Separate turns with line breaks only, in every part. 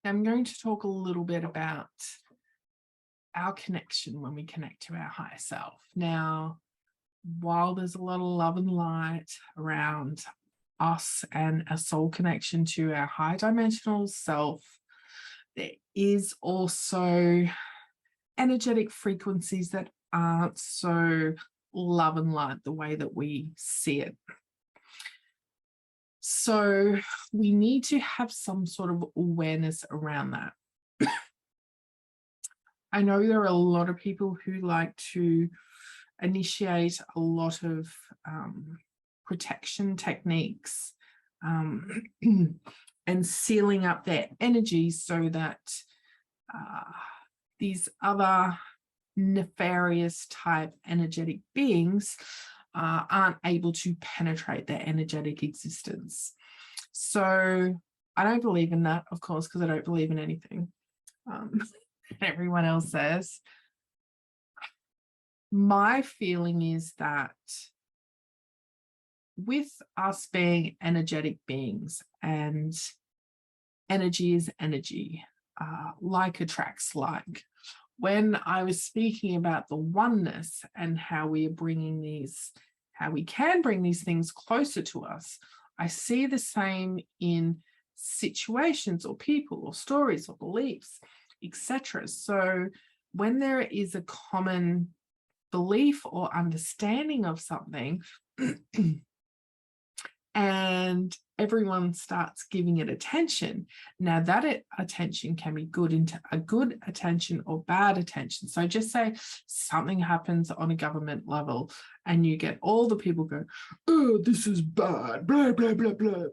I'm going to talk a little bit about our connection when we connect to our higher self. Now, while there's a lot of love and light around us and a soul connection to our high dimensional self, there is also energetic frequencies that aren't so love and light the way that we see it. So we need to have some sort of awareness around that. I know there are a lot of people who like to initiate a lot of protection techniques and sealing up their energy so that these other nefarious type energetic beings aren't able to penetrate their energetic existence. So I don't believe in that, of course, because I don't believe in anything. Everyone else says. My feeling is that with us being energetic beings, and energy is energy, like attracts like. When I was speaking about the oneness and how we can bring these things closer to us, I see the same in situations or people or stories or beliefs, etc. So when there is a common belief or understanding of something and everyone starts giving it attention, now that attention can be good into a good attention or bad attention. So just say something happens on a government level and you get all the people go, oh, this is bad, blah, blah, blah, blah.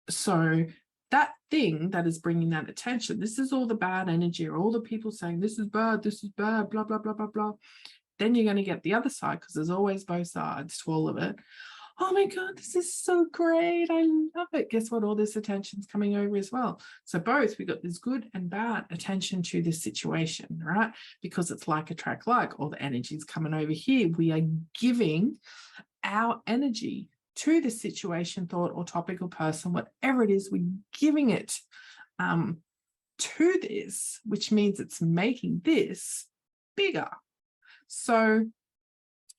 So that thing that is bringing that attention, this is all the bad energy, or all the people saying this is bad, blah, blah, blah, blah, blah. Then you're going to get the other side, because there's always both sides to all of it. Oh my God, this is so great. I love it. Guess what? All this attention's coming over as well. So both, we got this good and bad attention to this situation, right? Because it's like attract like. All the energy's coming over here. We are giving our energy to the situation, thought, or topic, or person, whatever it is, we're giving it to this, which means it's making this bigger. So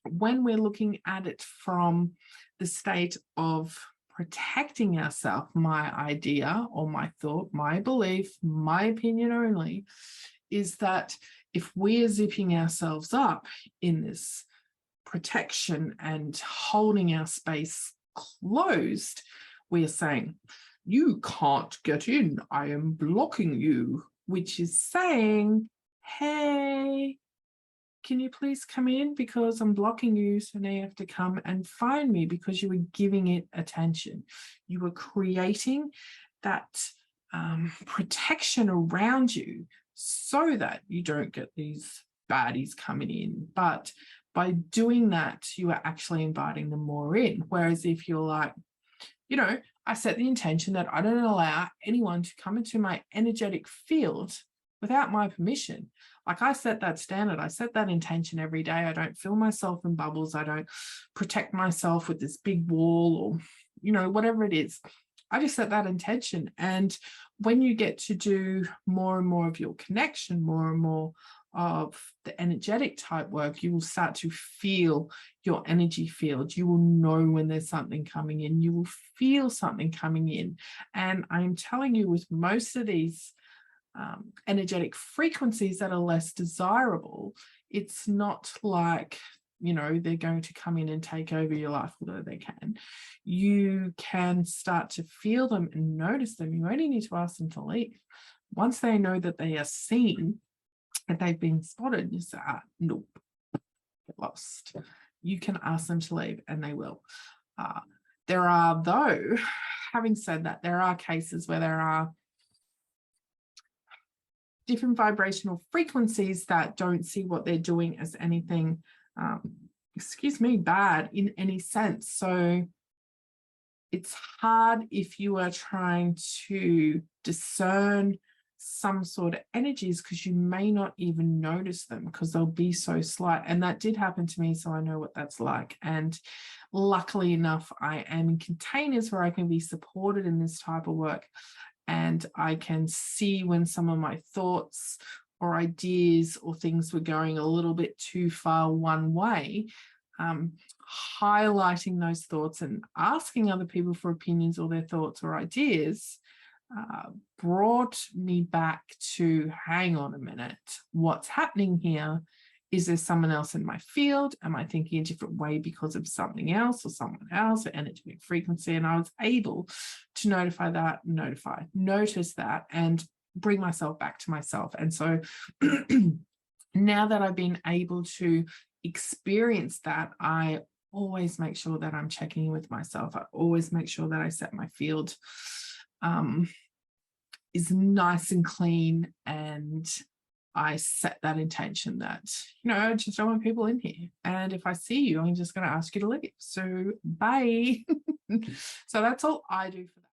when we're looking at it from the state of protecting ourselves, my idea or my thought, my belief, my opinion only, is that if we are zipping ourselves up in this protection and holding our space closed, we are saying, you can't get in, I am blocking you, which is saying, hey, can you please come in, because I'm blocking you, so now you have to come and find me, because you were giving it attention. You were creating that protection around you so that you don't get these baddies coming in. But by doing that, you are actually inviting them more in. Whereas if you're like, I set the intention that I don't allow anyone to come into my energetic field without my permission. Like, I set that standard, I set that intention every day. I don't fill myself in bubbles. I don't protect myself with this big wall, or, whatever it is. I just set that intention. And when you get to do more and more of your connection, more and more of the energetic type work, you will start to feel your energy field. You will know when there's something coming in. You will feel something coming in. And I'm telling you, with most of these energetic frequencies that are less desirable, it's not like, they're going to come in and take over your life, although they can. You can start to feel them and notice them. You only need to ask them to leave. Once they know that they are seen and they've been spotted, you say, nope, get lost. You can ask them to leave, and they will. There are, though, having said that, there are cases where there are different vibrational frequencies that don't see what they're doing as anything, bad in any sense. So it's hard if you are trying to discern some sort of energies, because you may not even notice them because they'll be so slight. And that did happen to me, so I know what that's like. And luckily enough, I am in containers where I can be supported in this type of work. and I can see when some of my thoughts or ideas or things were going a little bit too far one way, highlighting those thoughts and asking other people for opinions or their thoughts or ideas brought me back to, hang on a minute, what's happening here? Is there someone else in my field? Am I thinking a different way because of something else or someone else or energetic frequency? And I was able to notice that and bring myself back to myself. And so now that I've been able to experience that, I always make sure that I'm checking in with myself. I always make sure that I set my field is nice and clean, and I set that intention that, I just don't want people in here. And if I see you, I'm just going to ask you to leave. So bye. So that's all I do for that.